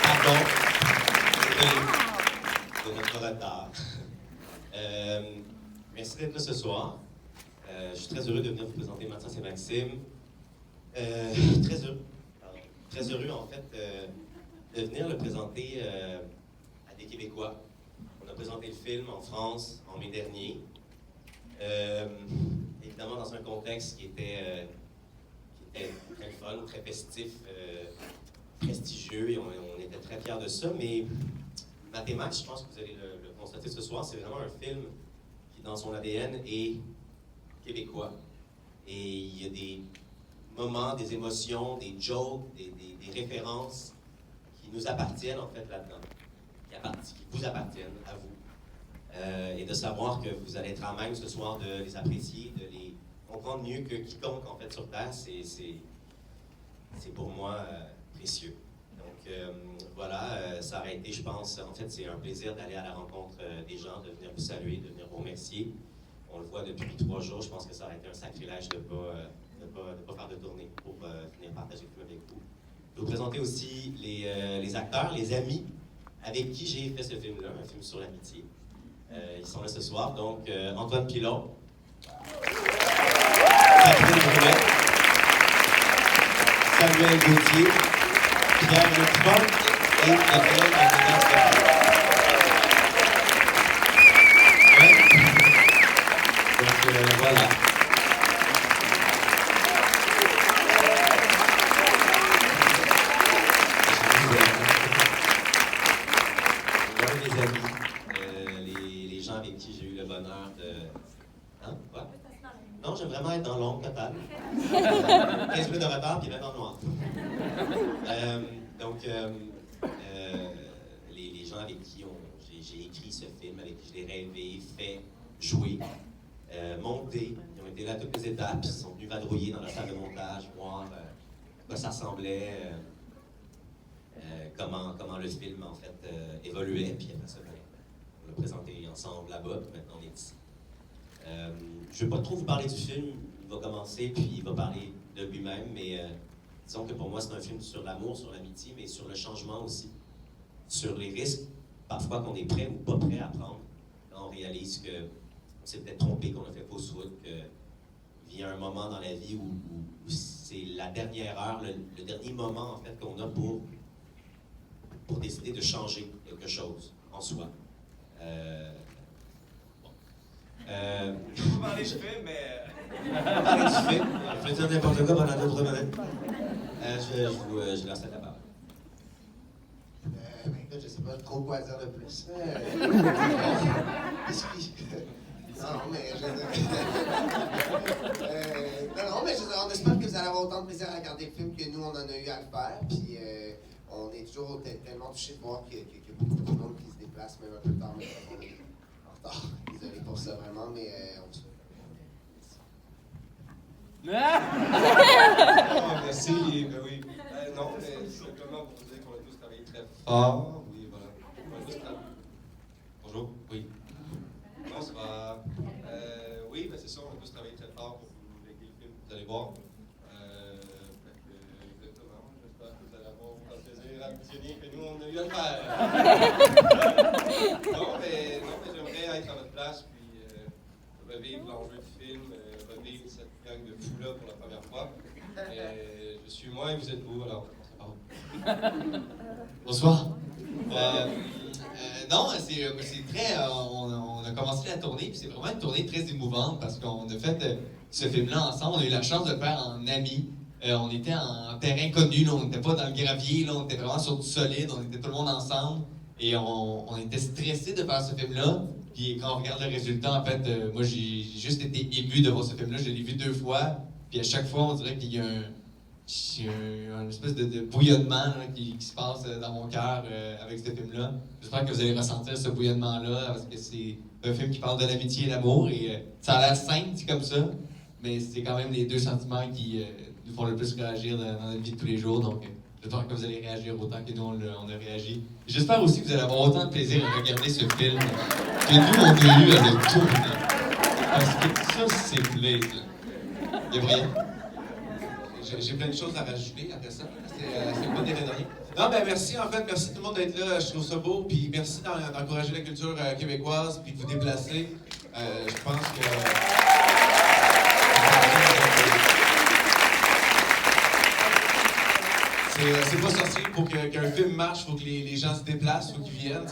Pardon de notre retard. Merci d'être là ce soir. Je suis très heureux de venir vous présenter Mathias et Maxime. Très heureux en fait de venir le présenter à des Québécois. On a présenté le film en France en mai dernier. Évidemment dans un contexte qui était très fun, très festif, prestigieux, et on était très fiers de ça. Mais Mathémax, je pense que vous allez le constater ce soir, c'est vraiment un film qui, dans son ADN, est québécois. Et il y a des moments, des émotions, des jokes, des références qui nous appartiennent en fait là-dedans, qui vous appartiennent à vous. Et de savoir que vous allez être à même ce soir de les apprécier, de les comprendre mieux que quiconque en fait sur Terre, c'est pour moi précieux. Donc voilà, ça aurait été, je pense, en fait c'est un plaisir d'aller à la rencontre des gens, de venir vous saluer, de venir vous remercier. On le voit depuis 3 jours, je pense que ça aurait été un sacrilège de ne pas faire de tournée pour venir partager le film avec vous. Je vais vous présenter aussi les acteurs, les amis avec qui j'ai fait ce film-là, un film sur l'amitié. Ils sont là ce soir, donc Antoine Pilon, Catherine Brunet, Samuel Gauthier, Pierre Leclerc et Gabriel Martinez. Donc voilà. Voilà mes amis, les gens avec qui j'ai eu le bonheur de... Hein? Quoi? Non, j'aime vraiment être dans l'ombre totale. 15 minutes de retard, puis même en noir. Les gens avec qui j'ai écrit ce film, avec qui je l'ai rêvé, fait, joué, monté, ils ont été là à toutes les étapes, ils sont venus vadrouiller dans la salle de montage, voir à quoi ça ressemblait, comment le film en fait évoluait, puis après ça, on l'a présenté ensemble là-bas, puis maintenant on est ici. Je ne vais pas trop vous parler du film, il va commencer, puis il va parler de lui-même, mais disons que pour moi c'est un film sur l'amour, sur l'amitié, mais sur le changement aussi, sur les risques, parfois qu'on est prêt ou pas prêt à prendre, quand on réalise qu'on s'est peut-être trompé, qu'on a fait fausse route, qu'il y a un moment dans la vie où c'est la dernière heure, le dernier moment en fait qu'on a pour décider de changer quelque chose en soi. Je vais vous parler du film, mais... Parler du film, je vais dire n'importe quoi pendant 2-3 minutes. Je lance la parole. Écoute, je sais pas trop quoi dire de plus. Non, mais on espère que vous allez avoir autant de plaisir à regarder le film que nous, on en a eu à le faire. Puis on est toujours tellement touchés de voir qu'il y a beaucoup de monde qui se déplace, même un peu tard, mais on est en retard. Désolé pour ça, vraiment, mais on se... Merci, ben oui. Non, mais simplement pour vous dire qu'on a tous travaillé très fort. Oui, voilà. On a tous travaillé. Bonjour, oui. Non, ça va. Oui, ben c'est ça, on a tous travaillé très fort pour vous léguer le film, vous allez voir. Exactement, j'espère que vous allez avoir autant de plaisir à visionner que nous, on a eu à le faire. Non, mais j'aimerais être à votre place, puis revivre l'enjeu du film, revivre cette gang de fous-là pour la première fois. Je suis moi et vous êtes vous, alors on se parle. Bonsoir. Non, c'est très... on a commencé la tournée, puis c'est vraiment une tournée très émouvante parce qu'on a fait ce film-là ensemble. On a eu la chance de le faire en amis. On était en terrain connu, là, on n'était pas dans le gravier, là, on était vraiment sur du solide, on était tout le monde ensemble. Et on était stressés de faire ce film-là. Puis quand on regarde le résultat, en fait, moi j'ai juste été ému de voir ce film-là. Je l'ai vu 2 fois. Puis à chaque fois, on dirait qu'il y a un espèce de bouillonnement là, qui se passe dans mon cœur avec ce film-là. J'espère que vous allez ressentir ce bouillonnement-là parce que c'est un film qui parle de l'amitié et l'amour. Et ça a l'air simple, dit comme ça, mais c'est quand même les 2 sentiments qui nous font le plus réagir dans notre vie de tous les jours. Donc j'espère que vous allez réagir autant que nous on a réagi. J'espère aussi que vous allez avoir autant de plaisir à regarder ce film que nous on a eu à le tourner. Parce que ça, Ça, c'est plate, là. Gabriel? J'ai plein de choses à rajouter après ça. C'est le bon des derniers. Non, ben merci, en fait. Merci tout le monde d'être là. Je trouve ça beau. Puis merci d'encourager la culture québécoise puis de vous déplacer. Je pense que... C'est pas sorcier. Pour qu'un film marche, il faut que les gens se déplacent, il faut qu'ils viennent.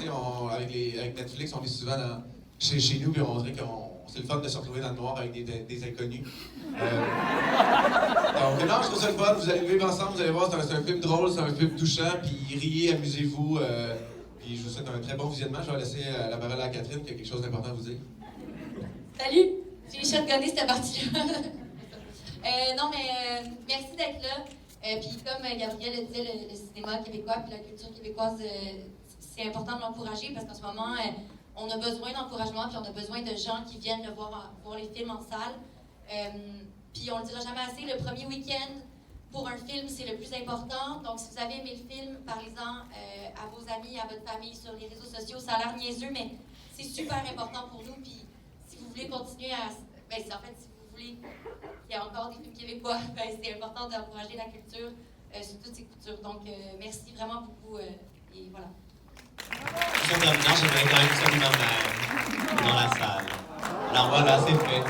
Avec Netflix, on est souvent chez nous, puis on dirait que c'est le fun de se retrouver dans le noir avec des inconnus. Donc, non, je trouve ça le fun. Vous allez vivre ensemble, vous allez voir, c'est un film drôle, c'est un film touchant, puis riez, amusez-vous. Puis je vous souhaite un très bon visionnement. Je vais laisser la parole à Catherine qui a quelque chose d'important à vous dire. Salut! J'ai shotgunné cette partie-là. Non, mais merci d'être là. Puis comme Gabriel le disait, le cinéma québécois puis la culture québécoise, c'est important de l'encourager parce qu'en ce moment, on a besoin d'encouragement puis on a besoin de gens qui viennent le voir les films en salle. Puis on le dira jamais assez, le premier week-end pour un film, c'est le plus important. Donc, si vous avez aimé le film, parlez-en à vos amis, à votre famille, sur les réseaux sociaux. Ça a l'air niaiseux, mais c'est super important pour nous. Puis si vous voulez continuer à... Ben, en fait, si vous voulez qu'il y ait encore des films québécois, ben, c'est important d'encourager la culture sous toutes ses coutures. Donc, merci vraiment beaucoup. Et voilà. Sur le terminant, j'aimerais quand même saluer ma mère dans la salle. Alors voilà, c'est fait.